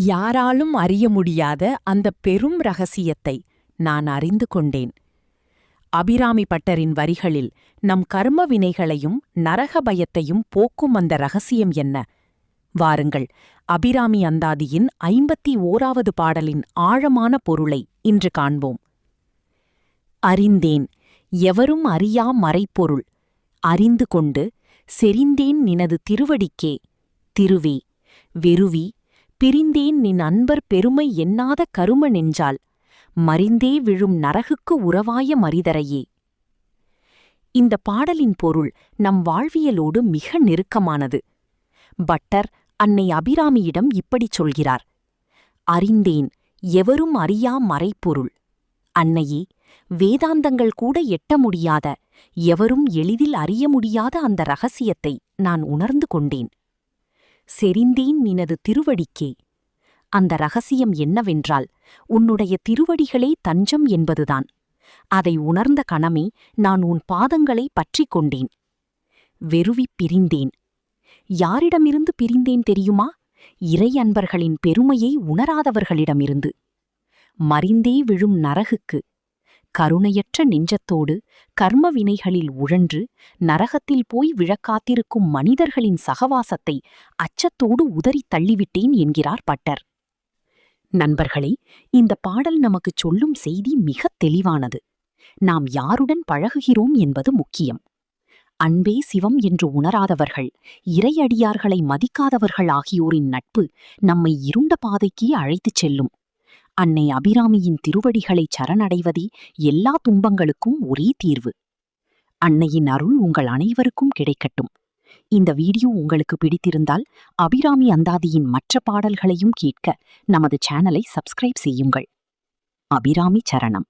யாராலும் அறிய முடியாத அந்த பெரும் ரகசியத்தை நான் அறிந்து கொண்டேன். அபிராமி பட்டரின் வரிகளில் நம் கர்ம வினைகளையும் நரக பயத்தையும் போக்கும் அந்த ரகசியம் என்ன? வாருங்கள், அபிராமி அந்தாதியின் 51வது பாடலின் ஆழமான பொருளை இன்று காண்போம். அறிந்தேன் எவரும் அறியா மறைப்பொருள், அறிந்து கொண்டு செறிந்தேன் நினது திருவடிக்கே. திருவே வெறுவி பிரிந்தேன் நின் அன்பர் பெருமை எண்ணாத கரும நெஞ்சால், மறிந்தே விழும் நரகுக்கு உறவாய மரிதரையே. இந்த பாடலின் பொருள் நம் வாழ்வியலோடு மிக நெருக்கமானது. பட்டர் அன்னை அபிராமியிடம் இப்படிச் சொல்கிறார்: அறிந்தேன் எவரும் அறியா மறைப்பொருள். அன்னையே, வேதாந்தங்கள் கூட எட்ட முடியாத, எவரும் எளிதில் அறிய முடியாத அந்த ரகசியத்தை நான் உணர்ந்து கொண்டேன். செறிந்தேன் நினது திருவடிக்கே. அந்த ரகசியம் என்னவென்றால், உன்னுடைய திருவடிகளே தஞ்சம் என்பதுதான். அதை உணர்ந்த கணமே நான் உன் பாதங்களை பற்றிக் கொண்டேன். வெறுவிப் பிரிந்தேன். யாரிடமிருந்து பிரிந்தேன் தெரியுமா? இறை அன்பர்களின் பெருமையை உணராதவர்களிடமிருந்து. மறிந்தே விழும் நரகுக்கு. கருணையற்ற நெஞ்சத்தோடு கர்ம வினைகளில் உழன்று நரகத்தில் போய் விழக்காத்திருக்கும் மனிதர்களின் சகவாசத்தை அச்சத்தோடு உதறித் தள்ளிவிட்டேன் என்கிறார் பட்டர். நண்பர்களே, இந்த பாடல் நமக்குச் சொல்லும் செய்தி மிகத் தெளிவானது. நாம் யாருடன் பழகுகிறோம் என்பது முக்கியம். அன்பே சிவம் என்று உணராதவர்கள், இறையடியார்களை மதிக்காதவர்கள் ஆகியோரின் நட்பு நம்மை இருண்ட பாதைக்கே அழைத்துச் செல்லும். அன்னை அபிராமியின் திருவடிகளை சரணடைவதே எல்லா துன்பங்களுக்கும் ஒரே தீர்வு. அன்னையின் அருள் உங்கள் அனைவருக்கும் கிடைக்கட்டும். இந்த வீடியோ உங்களுக்கு பிடித்திருந்தால் அபிராமி அந்தாதியின் மற்ற பாடல்களையும் கேட்க நமது சேனலை சப்ஸ்கிரைப் செய்யுங்கள். அபிராமி சரணம்.